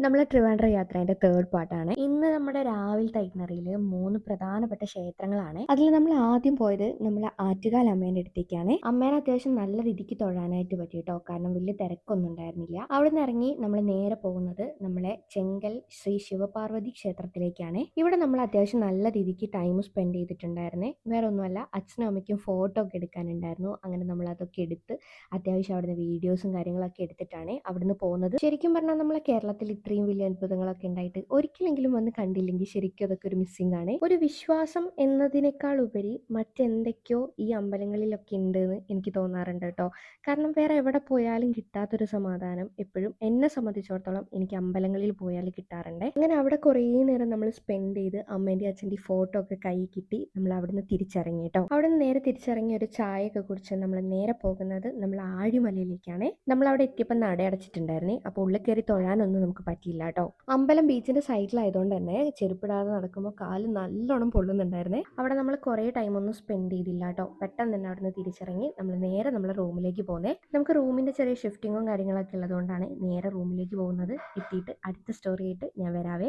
നമ്മളെ ട്രിവാൻഡ്രം യാത്രേന്റെ തേർഡ് പാർട്ടാണ്. ഇന്ന് നമ്മുടെ രാവിലത്തെ ഐറ്റിനറിയില് 3 പ്രധാനപ്പെട്ട ക്ഷേത്രങ്ങളാണ്. അതിൽ നമ്മൾ ആദ്യം പോയത് നമ്മളെ ആറ്റുകാൽ അമ്മേന്റെ അടുത്തേക്കാണ്. അമ്മേനെ അത്യാവശ്യം നല്ല രീതിക്ക് തൊഴാനായിട്ട് പറ്റിട്ടോ. കാരണം വലിയ തിരക്കൊന്നും ഉണ്ടായിരുന്നില്ല. അവിടുന്ന് ഇറങ്ങി നമ്മൾ നേരെ പോകുന്നത് നമ്മളെ ചെങ്കൽ ശ്രീ ശിവപാർവതി ക്ഷേത്രത്തിലേക്കാണ്. ഇവിടെ നമ്മൾ അത്യാവശ്യം നല്ല രീതിക്ക് ടൈം സ്പെൻഡ് ചെയ്തിട്ടുണ്ടായിരുന്നേ. വേറെ ഒന്നുമല്ല, അച്ഛനും അമ്മയ്ക്കും ഫോട്ടോ ഒക്കെ എടുക്കാനുണ്ടായിരുന്നു. അങ്ങനെ നമ്മൾ അതൊക്കെ എടുത്ത് അത്യാവശ്യം അവിടുന്ന് വീഡിയോസും കാര്യങ്ങളൊക്കെ എടുത്തിട്ടാണ് അവിടുന്ന് പോകുന്നത്. ശരിക്കും പറഞ്ഞാൽ നമ്മളെ കേരളത്തിൽ ഇത്രയും വലിയ അത്ഭുതങ്ങളൊക്കെ ഉണ്ടായിട്ട് ഒരിക്കലെങ്കിലും വന്ന് കണ്ടില്ലെങ്കിൽ ശരിക്കും അതൊക്കെ ഒരു മിസ്സിംഗ് ആണ്. ഒരു വിശ്വാസം എന്നതിനേക്കാൾ ഉപരി മറ്റെന്തൊക്കെയോ ഈ അമ്പലങ്ങളിലൊക്കെ ഉണ്ട് എന്ന് എനിക്ക് തോന്നാറുണ്ട് കേട്ടോ. കാരണം വേറെ എവിടെ പോയാലും കിട്ടാത്തൊരു സമാധാനം എപ്പോഴും എന്നെ സംബന്ധിച്ചിടത്തോളം എനിക്ക് അമ്പലങ്ങളിൽ പോയാൽ കിട്ടാറുണ്ട്. അങ്ങനെ അവിടെ കുറേ നേരം നമ്മൾ സ്പെൻഡ് ചെയ്ത് അമ്മേൻ്റെ അച്ഛൻ്റെ ഫോട്ടോ ഒക്കെ കൈ കിട്ടി നമ്മൾ അവിടുന്ന് തിരിച്ചിറങ്ങി കേട്ടോ. അവിടുന്ന് നേരെ തിരിച്ചിറങ്ങി ഒരു ചായയൊക്കെ കുടിച്ച് നമ്മൾ നേരെ പോകുന്നത് നമ്മൾ ആഴിമലയിലേക്കാണ്. നമ്മൾ അവിടെ എത്തിയപ്പോൾ നട അടച്ചിട്ടുണ്ടായിരുന്നേ. അപ്പോൾ ഉള്ളിൽ കയറി തൊഴാനൊന്നും നമുക്ക് പറ്റിയില്ല കേട്ടോ. അമ്പലം ബീച്ചിന്റെ സൈഡിലായതുകൊണ്ട് തന്നെ ചെരുപ്പിടാതെ നടക്കുമ്പോൾ കാല് നല്ലോണം പൊള്ളുന്നുണ്ടായിരുന്നേ. അവിടെ നമ്മൾ കുറേ ടൈമൊന്നും സ്പെൻഡ് ചെയ്തില്ല കേട്ടോ. പെട്ടെന്ന് തന്നെ അവിടുന്ന് തിരിച്ചിറങ്ങി നമ്മൾ നേരെ നമ്മളെ റൂമിലേക്ക് പോകുന്നത്. നമുക്ക് റൂമിന്റെ ചെറിയ ഷിഫ്റ്റിങ്ങും കാര്യങ്ങളൊക്കെ ഉള്ളതുകൊണ്ടാണ് നേരെ റൂമിലേക്ക് പോകുന്നത്. എത്തിയിട്ട് അടുത്ത സ്റ്റോറി ആയിട്ട് ഞാൻ വരാവേ.